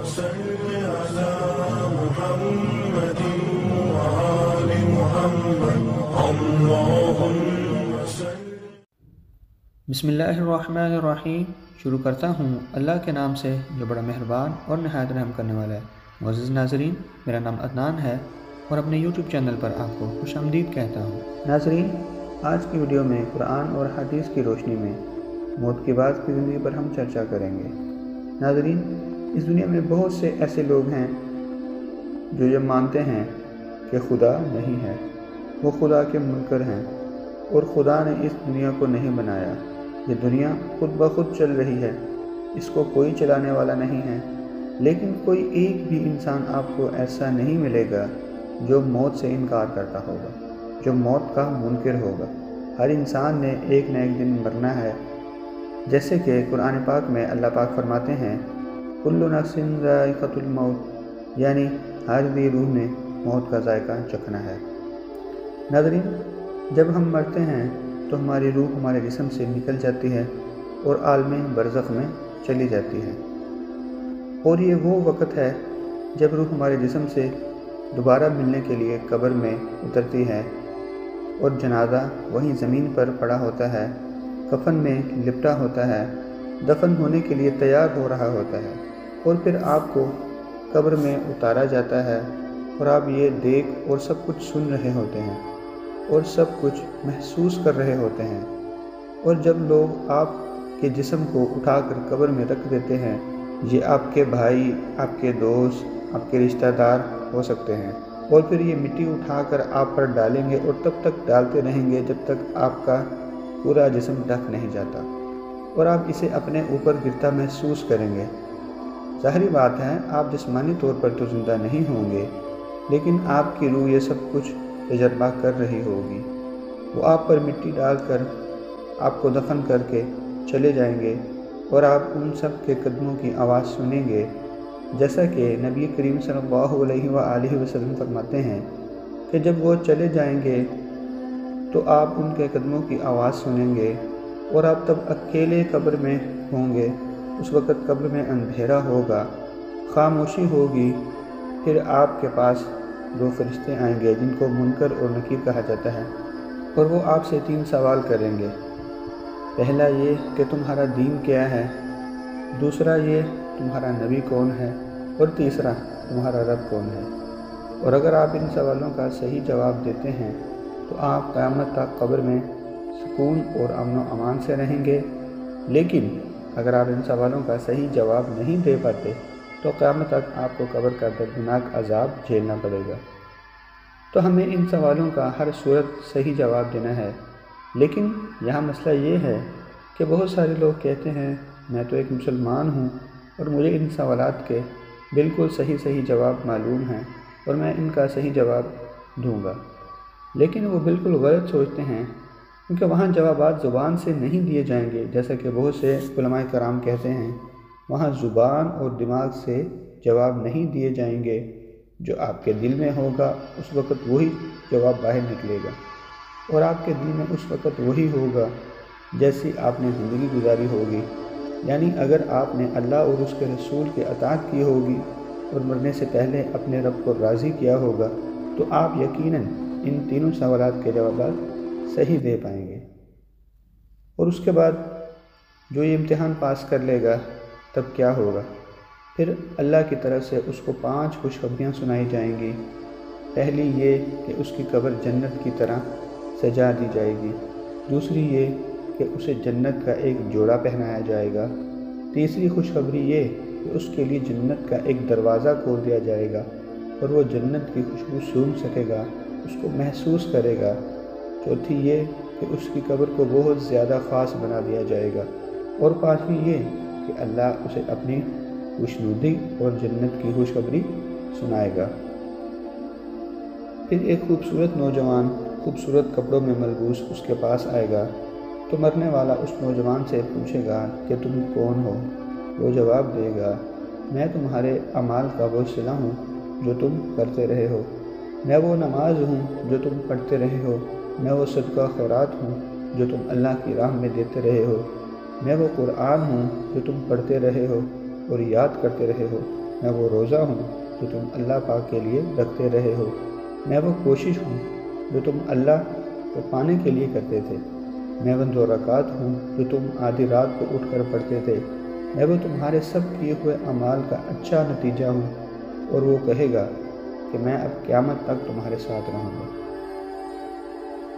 صل على محمد وآل محمد اللهم صل۔ بسم اللہ الرحمن الرحیم۔ شروع کرتا ہوں اللہ کے نام سے جو بڑا مہربان اور نہایت رحم کرنے والا ہے۔ معزز ناظرین، میرا نام عدنان ہے اور اپنے یوٹیوب چینل پر آپ کو خوش آمدید کہتا ہوں۔ ناظرین، آج کی ویڈیو میں قرآن اور حدیث کی روشنی میں موت کے بعد کی زندگی پر ہم چرچا کریں گے۔ ناظرین، اس دنیا میں بہت سے ایسے لوگ ہیں جو یہ مانتے ہیں کہ خدا نہیں ہے، وہ خدا کے منکر ہیں اور خدا نے اس دنیا کو نہیں بنایا، یہ دنیا خود بخود چل رہی ہے، اس کو کوئی چلانے والا نہیں ہے۔ لیکن کوئی ایک بھی انسان آپ کو ایسا نہیں ملے گا جو موت سے انکار کرتا ہوگا، جو موت کا منکر ہوگا۔ ہر انسان نے ایک نہ ایک دن مرنا ہے، جیسے کہ قرآن پاک میں اللہ پاک فرماتے ہیں کل نفس ذائقۃ الموت، یعنی ہر ذی روح نے موت کا ذائقہ چکھنا ہے۔ ناظرین، جب ہم مرتے ہیں تو ہماری روح ہمارے جسم سے نکل جاتی ہے اور عالم برزخ میں چلی جاتی ہے، اور یہ وہ وقت ہے جب روح ہمارے جسم سے دوبارہ ملنے کے لیے قبر میں اترتی ہے اور جنازہ وہیں زمین پر پڑا ہوتا ہے، کفن میں لپٹا ہوتا ہے، دفن ہونے کے لیے تیار ہو رہا ہوتا ہے، اور پھر آپ کو قبر میں اتارا جاتا ہے اور آپ یہ دیکھ اور سب کچھ سن رہے ہوتے ہیں اور سب کچھ محسوس کر رہے ہوتے ہیں۔ اور جب لوگ آپ کے جسم کو اٹھا کر قبر میں رکھ دیتے ہیں، یہ آپ کے بھائی، آپ کے دوست، آپ کے رشتہ دار ہو سکتے ہیں، اور پھر یہ مٹی اٹھا کر آپ پر ڈالیں گے اور تب تک ڈالتے رہیں گے جب تک آپ کا پورا جسم ڈھک نہیں جاتا اور آپ اسے اپنے اوپر گرتا محسوس کریں گے۔ ظاہری بات ہے، آپ جسمانی طور پر تو زندہ نہیں ہوں گے، لیکن آپ کی روح یہ سب کچھ تجربہ کر رہی ہوگی۔ وہ آپ پر مٹی ڈال کر آپ کو دفن کر کے چلے جائیں گے اور آپ ان سب کے قدموں کی آواز سنیں گے، جیسا کہ نبی کریم صلی اللہ علیہ وآلہ وسلم فرماتے ہیں کہ جب وہ چلے جائیں گے تو آپ ان کے قدموں کی آواز سنیں گے اور آپ تب اکیلے قبر میں ہوں گے۔ اس وقت قبر میں اندھیرا ہوگا، خاموشی ہوگی، پھر آپ کے پاس دو فرشتے آئیں گے جن کو منکر اور نکیر کہا جاتا ہے، اور وہ آپ سے 3 سوال کریں گے۔ پہلا یہ کہ تمہارا دین کیا ہے، دوسرا یہ تمہارا نبی کون ہے، اور تیسرا تمہارا رب کون ہے۔ اور اگر آپ ان سوالوں کا صحیح جواب دیتے ہیں تو آپ قیامت تک قبر میں سکون اور امن و امان سے رہیں گے، لیکن اگر آپ ان سوالوں کا صحیح جواب نہیں دے پاتے تو قیامت تک آپ کو قبر کا دردناک عذاب جھیلنا پڑے گا۔ تو ہمیں ان سوالوں کا ہر صورت صحیح جواب دینا ہے، لیکن یہاں مسئلہ یہ ہے کہ بہت سارے لوگ کہتے ہیں میں تو ایک مسلمان ہوں اور مجھے ان سوالات کے بالکل صحیح جواب معلوم ہیں اور میں ان کا صحیح جواب دوں گا، لیکن وہ بالکل غلط سوچتے ہیں، کیونکہ وہاں جوابات زبان سے نہیں دیے جائیں گے، جیسا کہ بہت سے علماء کرام کہتے ہیں، وہاں زبان اور دماغ سے جواب نہیں دیے جائیں گے، جو آپ کے دل میں ہوگا اس وقت وہی جواب باہر نکلے گا، اور آپ کے دل میں اس وقت وہی ہوگا جیسی آپ نے زندگی گزاری ہوگی۔ یعنی اگر آپ نے اللہ اور اس کے رسول کی اطاعت کی ہوگی اور مرنے سے پہلے اپنے رب کو راضی کیا ہوگا تو آپ یقیناً ان تینوں سوالات کے جوابات صحیح دے پائیں گے۔ اور اس کے بعد جو یہ امتحان پاس کر لے گا تب کیا ہوگا؟ پھر اللہ کی طرف سے اس کو 5 خوشخبریاں سنائی جائیں گی۔ پہلی یہ کہ اس کی قبر جنت کی طرح سجا دی جائے گی، دوسری یہ کہ اسے جنت کا ایک جوڑا پہنایا جائے گا، تیسری خوشخبری یہ کہ اس کے لیے جنت کا ایک دروازہ کھول دیا جائے گا اور وہ جنت کی خوشبو سونگھ سکے گا، اس کو محسوس کرے گا، چوتھی یہ کہ اس کی قبر کو بہت زیادہ خاص بنا دیا جائے گا، اور پانچویں یہ کہ اللہ اسے اپنی خوشنودی اور جنت کی خوشخبری سنائے گا۔ پھر ایک خوبصورت نوجوان خوبصورت کپڑوں میں ملبوس اس کے پاس آئے گا تو مرنے والا اس نوجوان سے پوچھے گا کہ تم کون ہو؟ وہ جواب دے گا میں تمہارے اعمال کا وہ صلہ ہوں جو تم کرتے رہے ہو، میں وہ نماز ہوں جو تم پڑھتے رہے ہو، میں وہ صدقہ خیرات ہوں جو تم اللہ کی راہ میں دیتے رہے ہو، میں وہ قرآن ہوں جو تم پڑھتے رہے ہو اور یاد کرتے رہے ہو، میں وہ روزہ ہوں جو تم اللہ پاک کے لیے رکھتے رہے ہو، میں وہ کوشش ہوں جو تم اللہ کو پانے کے لیے کرتے تھے، میں وہ 2 رکعت ہوں جو تم آدھی رات کو اٹھ کر پڑھتے تھے، میں وہ تمہارے سب کیے ہوئے اعمال کا اچھا نتیجہ ہوں۔ اور وہ کہے گا کہ میں اب قیامت تک تمہارے ساتھ رہوں گا۔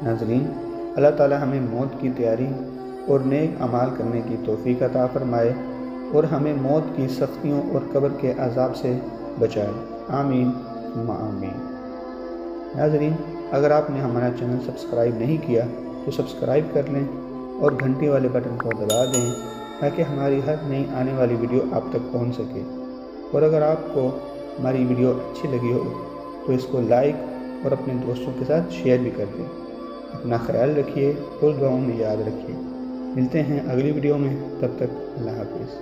ناظرین، اللہ تعالی ہمیں موت کی تیاری اور نیک اعمال کرنے کی توفیق عطا فرمائے اور ہمیں موت کی سختیوں اور قبر کے عذاب سے بچائے، آمین ثم آمین۔ ناظرین، اگر آپ نے ہمارا چینل سبسکرائب نہیں کیا تو سبسکرائب کر لیں اور گھنٹی والے بٹن کو دبا دیں تاکہ ہماری ہر نئی آنے والی ویڈیو آپ تک پہنچ سکے۔ اور اگر آپ کو ہماری ویڈیو اچھی لگی ہو تو اس کو لائک اور اپنے دوستوں کے ساتھ شیئر بھی کر دیں۔ اپنا خیال رکھیے اور دعاؤں میں یاد رکھیے۔ ملتے ہیں اگلی ویڈیو میں، تب تک اللہ حافظ۔